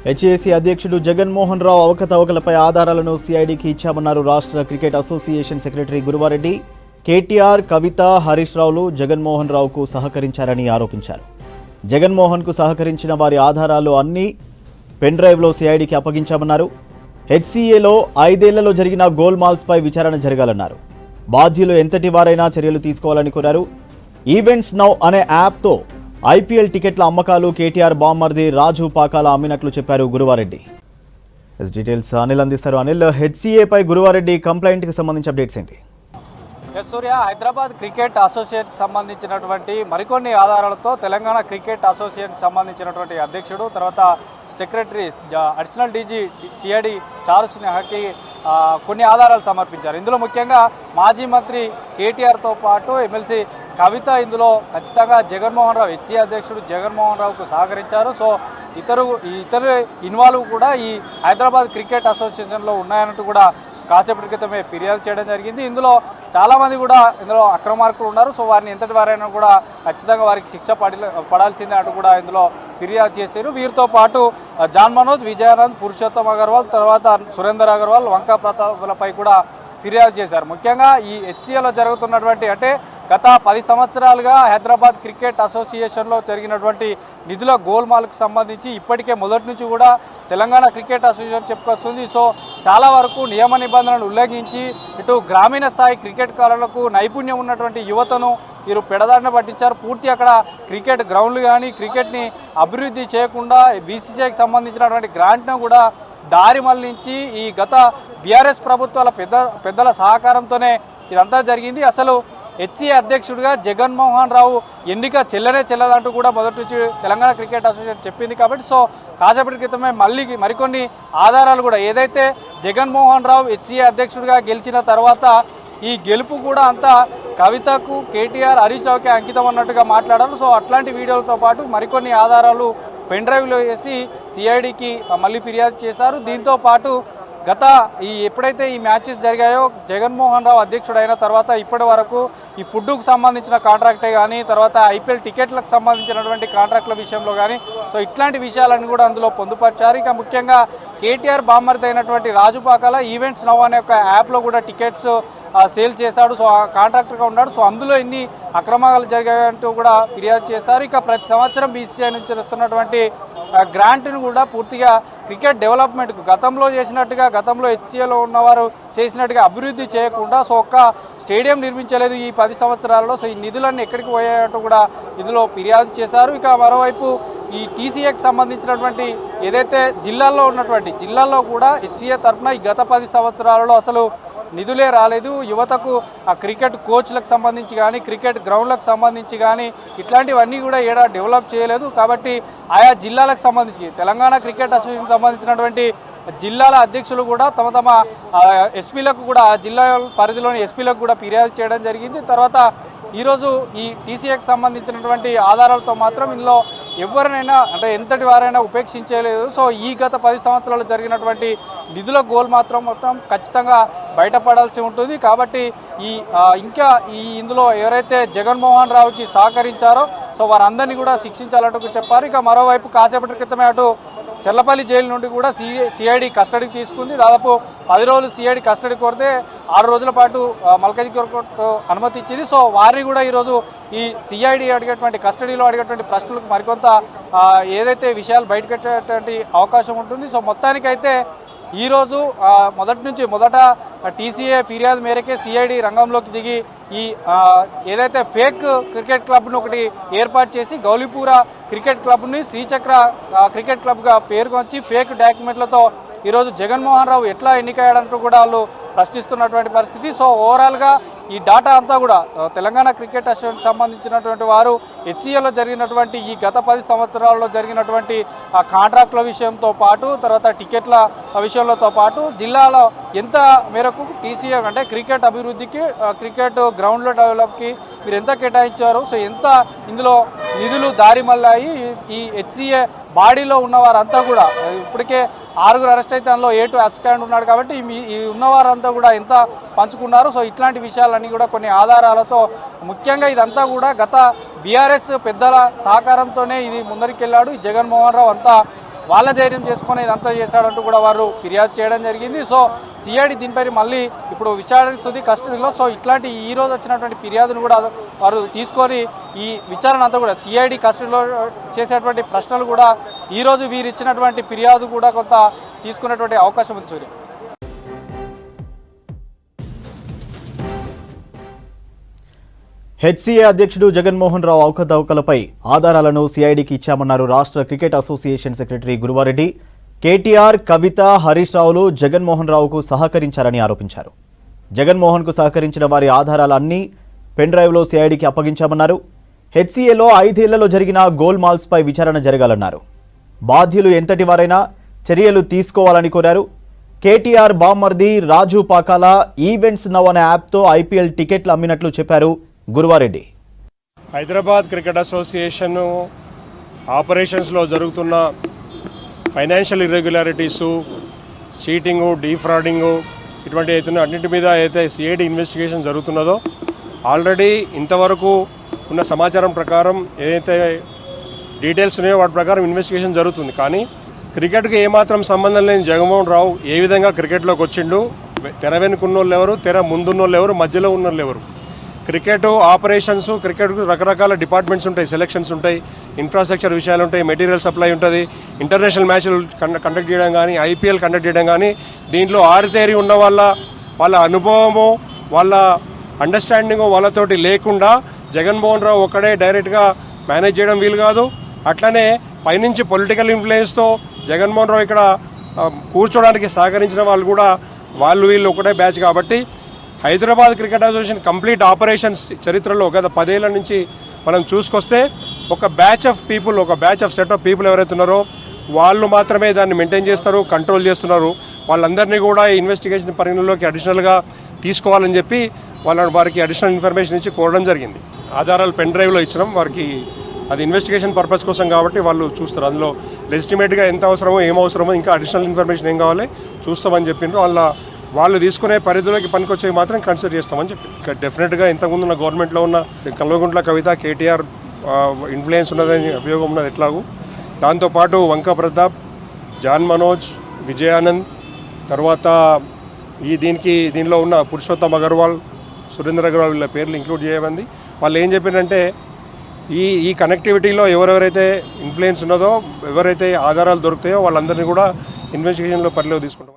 హెచ్ఏసీ అధ్యక్షుడు జగన్మోహన్ రావు అవకతవకలపై ఆధారాలను సిఐడికి ఇచ్చామన్నారు రాష్ట్ర cricket association secretary Guruvareddy. KTR, Kavitha, Harish రావులు జగన్మోహన్ రావుకు సహకరించారని ఆరోపించారు. జగన్మోహన్కు సహకరించిన వారి ఆధారాలు అన్నీ పెన్ డ్రైవ్లో సిఐడికి అప్పగించామన్నారు. హెచ్సీఏలో 5 ఏళ్లలో జరిగిన గోల్మాల్స్పై విచారణ జరగాలన్నారు. బాధ్యులు ఎంతటి వారైనా చర్యలు తీసుకోవాలని కోరారు. ఈవెంట్స్ నౌ అనే యాప్తో ఐపీఎల్ టికెట్ల అమ్మకాలు కేటీఆర్ బామ్మర్ది రాజు పాకాల అమ్మినట్లు చెప్పారు గురువారెడ్డి. డీటెయిల్స్ అనిల్ అందిస్తారు. అనిల్, హెచ్సీఏపై గురువారెడ్డి కంప్లైంట్కి సంబంధించి అప్డేట్స్ ఏంటి? సూర్య, హైదరాబాద్ క్రికెట్ అసోసియేషన్కి సంబంధించినటువంటి మరికొన్ని ఆధారాలతో తెలంగాణ క్రికెట్ అసోసియేషన్కి సంబంధించినటువంటి అధ్యక్షుడు, తర్వాత సెక్రటరీ, అడిషనల్ డీజీ సిఐడి చారు సిన్హాకి కొన్ని ఆధారాలు సమర్పించారు. ఇందులో ముఖ్యంగా మాజీ మంత్రి కేటీఆర్తో పాటు ఎమ్మెల్సీ కవిత ఇందులో ఖచ్చితంగా జగన్మోహన్ రావు, హెచ్సీ అధ్యక్షుడు జగన్మోహన్ రావుకు సహకరించారు. సో ఇతరు ఇన్వాల్వ్ కూడా ఈ హైదరాబాద్ క్రికెట్ అసోసియేషన్లో ఉన్నాయన్నట్టు కూడా కాసేపటి క్రితమే ఫిర్యాదు చేయడం జరిగింది. ఇందులో చాలామంది కూడా ఇందులో అక్రమార్కులు ఉన్నారు. సో వారిని ఎంతటి వారైనా కూడా ఖచ్చితంగా వారికి శిక్ష పడాల్సిందే అంటూ కూడా ఇందులో ఫిర్యాదు చేశారు. వీరితో పాటు జాన్ మనోజ్, విజయానంద్, పురుషోత్తమ్ అగర్వాల్, తర్వాత సురేందర్ అగర్వాల్, వంకా ప్రతాప్లపై కూడా ఫిర్యాదు చేశారు. ముఖ్యంగా ఈ హెచ్సీఏలో జరుగుతున్నటువంటి అంటే గత 10 సంవత్సరాలుగా హైదరాబాద్ క్రికెట్ అసోసియేషన్లో జరిగినటువంటి నిధుల గోల్మాల్కు సంబంధించి ఇప్పటికే మొదటి నుంచి కూడా తెలంగాణ క్రికెట్ అసోసియేషన్ చెప్పుకొస్తుంది. సో చాలా వరకు నియమ నిబంధనలు ఉల్లంఘించి ఇటు గ్రామీణ స్థాయి క్రికెట్కారులకు నైపుణ్యం ఉన్నటువంటి యువతను వీరు పెడదారిన పట్టించారు. పూర్తి అక్కడ క్రికెట్ గ్రౌండ్లు కానీ క్రికెట్ని అభివృద్ధి చేయకుండా బీసీసీఐకి సంబంధించినటువంటి గ్రాంట్ను కూడా దారి మళ్లించి ఈ గత బీఆర్ఎస్ ప్రభుత్వాల పెద్దల సహకారంతోనే ఇదంతా జరిగింది. అసలు హెచ్సీఏ అధ్యక్షుడిగా జగన్మోహన్ రావు ఎన్నిక చెల్లదంటూ కూడా మొదటి నుంచి తెలంగాణ క్రికెట్ అసోసియేషన్ చెప్పింది. కాబట్టి సో కాసేపటి క్రితమే మరికొన్ని ఆధారాలు కూడా ఏదైతే జగన్మోహన్ రావు హెచ్సీఏ అధ్యక్షుడిగా గెలిచిన తర్వాత ఈ గెలుపు కూడా అంతా కవితకు, కేటీఆర్, హరీష్ రావుకి అంకితం అన్నట్టుగా మాట్లాడారు. సో అట్లాంటి వీడియోలతో పాటు మరికొన్ని ఆధారాలు పెన్ డ్రైవ్లో వేసి సిఐడికి మళ్ళీ ఫిర్యాదు చేశారు. దీంతో పాటు గత ఎప్పుడైతే ఈ మ్యాచెస్ జరిగాయో జగన్మోహన్ రావు అధ్యక్షుడు అయిన తర్వాత ఇప్పటి వరకు ఈ ఫుడ్కు సంబంధించిన కాంట్రాక్టే కానీ, తర్వాత ఐపీఎల్ టికెట్లకు సంబంధించినటువంటి కాంట్రాక్ట్ల విషయంలో కానీ సో ఇట్లాంటి విషయాలన్నీ కూడా అందులో పొందుపరిచారు. ఇక ముఖ్యంగా కేటీఆర్ బామ్మర్ది అయినటువంటి రాజు పాకాల ఈవెంట్స్ నౌ అనే ఒక యాప్లో కూడా టికెట్స్ సేల్ చేశాడు. సో ఆ కాంట్రాక్టర్గా ఉన్నాడు. సో అందులో ఎన్ని అక్రమాలు జరిగాయంటూ కూడా ఫిర్యాదు చేశారు. ఇక ప్రతి సంవత్సరం బీసీసీఐ నుంచి వస్తున్నటువంటి గ్రాంట్ను కూడా పూర్తిగా క్రికెట్ డెవలప్మెంట్కు గతంలో చేసినట్టుగా, గతంలో హెచ్సీఏలో ఉన్నవారు చేసినట్టుగా అభివృద్ధి చేయకుండా సో ఒక్క స్టేడియం నిర్మించలేదు ఈ 10 సంవత్సరాల్లో. సో ఈ నిధులన్నీ ఎక్కడికి పోయాయంటూ కూడా ఇందులో ఫిర్యాదు చేశారు. ఇక మరోవైపు ఈ టీసీఏకి సంబంధించినటువంటి ఏదైతే జిల్లాల్లో కూడా హెచ్సీఏ తరఫున ఈ గత 10 సంవత్సరాలలో అసలు నిధులే రాలేదు. యువతకు ఆ క్రికెట్ కోచ్లకు సంబంధించి కానీ, క్రికెట్ గ్రౌండ్లకు సంబంధించి కానీ ఇట్లాంటివన్నీ కూడా ఏడా డెవలప్ చేయలేదు. కాబట్టి ఆయా జిల్లాలకు సంబంధించి తెలంగాణ క్రికెట్ అసోసియేషన్ సంబంధించినటువంటి జిల్లాల అధ్యక్షులు కూడా తమ ఎస్పీలకు కూడా జిల్లా పరిధిలోని ఎస్పీలకు కూడా ఫిర్యాదు చేయడం జరిగింది. తర్వాత ఈరోజు ఈ టీసీఏకి సంబంధించినటువంటి ఆధారాలతో మాత్రం ఇందులో ఎవరినైనా అంటే ఎంతటి వారైనా ఉపేక్షించలేదు. సో ఈ గత 10 సంవత్సరాలు జరిగినటువంటి నిధుల గోల్ మొత్తం ఖచ్చితంగా బయటపడాల్సి ఉంటుంది. కాబట్టి ఇంకా ఇందులో ఎవరైతే జగన్మోహన్ రావుకి సహకరించారో సో వారందరినీ కూడా శిక్షించాలంటూ చెప్పారు. ఇక మరోవైపు కాసేపటి క్రితమే అటు చెర్లపల్లి జైలు నుండి కూడా సిఐడి కస్టడీకి తీసుకుంది. దాదాపు 10 రోజులు సిఐడి కస్టడీ కోరితే 6 రోజుల పాటు మల్కాజిగిరి కోర్టు అనుమతి ఇచ్చింది. సో వారిని కూడా ఈరోజు ఈ సిఐడి కస్టడీలో అడిగేటువంటి ప్రశ్నలకు మరికొంత ఏదైతే విషయాలు బయటపెట్టేటువంటి అవకాశం ఉంటుంది. సో మొత్తానికైతే ఈరోజు మొదట టీసీఏ ఫిర్యాదు మేరకే సిఐడి రంగంలోకి దిగి ఈ ఏదైతే ఫేక్ క్రికెట్ క్లబ్ను ఒకటి ఏర్పాటు చేసి గౌలీపురా క్రికెట్ క్లబ్ని శ్రీచక్ర క్రికెట్ క్లబ్గా పేర్కొంచి ఫేక్ డాక్యుమెంట్లతో ఈరోజు జగన్మోహన్ రావు ఎట్లా ఎన్నికయ్యాడంటూ కూడా వాళ్ళు ప్రశ్నిస్తున్నటువంటి పరిస్థితి. సో ఓవరాల్గా ఈ డాటా అంతా కూడా తెలంగాణ క్రికెట్ అసోసియేషన్కి సంబంధించినటువంటి వారు హెచ్సీఏలో జరిగినటువంటి ఈ గత 10 సంవత్సరాల్లో జరిగినటువంటి ఆ కాంట్రాక్ట్ల విషయంతో పాటు, తర్వాత టికెట్ల విషయంలో పాటు జిల్లాలో ఎంత మేరకు టీసీఏ అంటే క్రికెట్ అభివృద్ధికి, క్రికెట్ గ్రౌండ్ల డెవలప్కి మీరు ఎంత కేటాయించారు, సో ఎంత ఇందులో నిధులు దారి మళ్ళాయి, ఈ హెచ్సీఏ బాడీలో ఉన్నవారంతా కూడా ఇప్పటికే 6 అరెస్ట్ అయితే అందులో 8 అబ్స్కాండ్ ఉన్నాడు. కాబట్టి ఈ ఉన్నవారంతా కూడా ఎంత పంచుకున్నారు. సో ఇట్లాంటి విషయాలన్నీ కూడా కొన్ని ఆధారాలతో ముఖ్యంగా ఇదంతా కూడా గత బీఆర్ఎస్ పెద్దల సహకారంతోనే ఇది ముందరికెళ్ళాడు. జగన్మోహన్ రావు అంతా వాళ్ళ ధైర్యం చేసుకొని ఇదంతా చేశాడంటూ కూడా వారు ఫిర్యాదు చేయడం జరిగింది. సో సిఐడి దీనిపై మళ్ళీ ఇప్పుడు విచారిస్తుంది కస్టడీలో. సో ఇట్లాంటి ఈ రోజు వచ్చినటువంటి ఫిర్యాదును కూడా వారు తీసుకొని ఈ విచారణ అంతా కూడా సిఐడి కస్టడీలో చేసేటువంటి ప్రశ్నలు కూడా ఈరోజు వీరు ఇచ్చినటువంటి ఫిర్యాదు కూడా కొంత తీసుకునేటువంటి అవకాశం ఉంది. సూర్య, హెచ్సీఏ అధ్యక్షుడు జగన్మోహన్ రావు అవకతవకలపై ఆధారాలను సిఐడికి ఇచ్చామన్నారు రాష్ట్ర cricket association secretary Guruvareddy. KTR, Kavitha, Harish రావులు జగన్మోహన్ రావుకు సహకరించారని ఆరోపించారు. జగన్మోహన్కు సహకరించిన వారి ఆధారాలన్నీ పెన్ డ్రైవ్లో సిఐడికి అప్పగించామన్నారు. హెచ్సీఏలో 5 ఏళ్లలో జరిగిన గోల్మాల్స్పై విచారణ జరగాలన్నారు. బాధ్యులు ఎంతటి వారైనా చర్యలు తీసుకోవాలని కోరారు. కేటీఆర్ బామ్మర్ది రాజు పాకాల ఈవెంట్స్ నవ్ అనే యాప్తో ఐపీఎల్ టికెట్లు అమ్మినట్లు చెప్పారు గురువారెడ్డి. హైదరాబాద్ క్రికెట్ అసోసియేషన్ ఆపరేషన్స్లో జరుగుతున్న ఫైనాన్షియల్ ఇర్రెగ్యులారిటీసు, చీటింగు, డీఫ్రాడింగు ఇటువంటి అయితే అన్నింటి మీద అయితే సిఐడి ఇన్వెస్టిగేషన్ జరుగుతున్నదో ఆల్రెడీ ఇంతవరకు ఉన్న సమాచారం ప్రకారం ఏదైతే డీటెయిల్స్ ఉన్నాయో వాటి ప్రకారం ఇన్వెస్టిగేషన్ జరుగుతుంది. కానీ క్రికెట్కి ఏమాత్రం సంబంధం లేని జగన్మోహన్ రావు ఏ విధంగా క్రికెట్లోకి వచ్చిండు, తెర వెనుకున్న వాళ్ళు ఎవరు, తెర ముందున్న వాళ్ళు ఎవరు, మధ్యలో ఉన్న వాళ్ళు ఎవరు, క్రికెట్ ఆపరేషన్స్, క్రికెట్కు రకరకాల డిపార్ట్మెంట్స్ ఉంటాయి, సెలక్షన్స్ ఉంటాయి, ఇన్ఫ్రాస్ట్రక్చర్ విషయాలు ఉంటాయి, మెటీరియల్ సప్లై ఉంటుంది, ఇంటర్నేషనల్ మ్యాచ్లు కండక్ట్ చేయడం కానీ, ఐపీఎల్ కండక్ట్ చేయడం కానీ, దీంట్లో ఆరితేరి ఉన్న వాళ్ళ అనుభవము, వాళ్ళ అండర్స్టాండింగు వాళ్ళతోటి లేకుండా జగన్మోహన్ రావు ఒక్కడే డైరెక్ట్గా మేనేజ్ చేయడం వీలు కాదు. అట్లనే పైనుంచి పొలిటికల్ ఇన్ఫ్లుయెన్స్తో జగన్మోహన్ రావు ఇక్కడ కూర్చోడానికి సహకరించిన వాళ్ళు కూడా వీళ్ళు ఒకటే బ్యాచ్. కాబట్టి Hyderabad cricket association complete operations చరిత్రలో గత 10 ఏళ్ల నుంచి మనం చూసుకొస్తే ఒక బ్యాచ్ ఆఫ్ పీపుల్, ఒక batch of set of people ఎవరైతే ఉన్నారో వాళ్ళు మాత్రమే దాన్ని మెయింటైన్ చేస్తారు, కంట్రోల్ చేస్తున్నారు. వాళ్ళందరినీ కూడా ఇన్వెస్టిగేషన్ పరిగణలోకి అడిషనల్గా తీసుకోవాలని చెప్పి వారికి అడిషనల్ ఇన్ఫర్మేషన్ ఇచ్చి కోరడం జరిగింది. ఆధారాలు పెన్ డ్రైవ్లో ఇచ్చినాం వారికి. అది ఇన్వెస్టిగేషన్ పర్పస్ కోసం కాబట్టి వాళ్ళు చూస్తారు. అందులో లెజిటిమేట్గా ఎంత అవసరమో, ఏం అవసరమో, ఇంకా అడిషనల్ ఇన్ఫర్మేషన్ ఏం కావాలి చూస్తామని చెప్పిండ్రు. వాళ్ళు తీసుకునే పరిధిలోకి పనికొచ్చేవి మాత్రం కన్సిడర్ చేస్తామని చెప్పి డెఫినెట్గా ఇంతకుముందు ఉన్న గవర్నమెంట్లో ఉన్న కల్వకుంట్ల కవిత, కేటీఆర్ ఇన్ఫ్లుయెన్స్ ఉన్నదని అభియోగం ఉన్నది ఎట్లాగూ. దాంతోపాటు వంక ప్రతాప్, జాన్ మనోజ్, విజయానంద్, తర్వాత దీనిలో ఉన్న పురుషోత్తమ్ అగర్వాల్, సురేంద్ర అగర్వాల్ వీళ్ళ పేర్లు ఇంక్లూడ్ చేయమంది. వాళ్ళు ఏం చెప్పారంటే ఈ కనెక్టివిటీలో ఎవరెవరైతే ఇన్ఫ్లుయెన్స్ ఉన్నదో, ఎవరైతే ఆధారాలు దొరుకుతాయో వాళ్ళందరినీ కూడా ఇన్వెస్టిగేషన్లో పరిధిలో తీసుకుంటాం.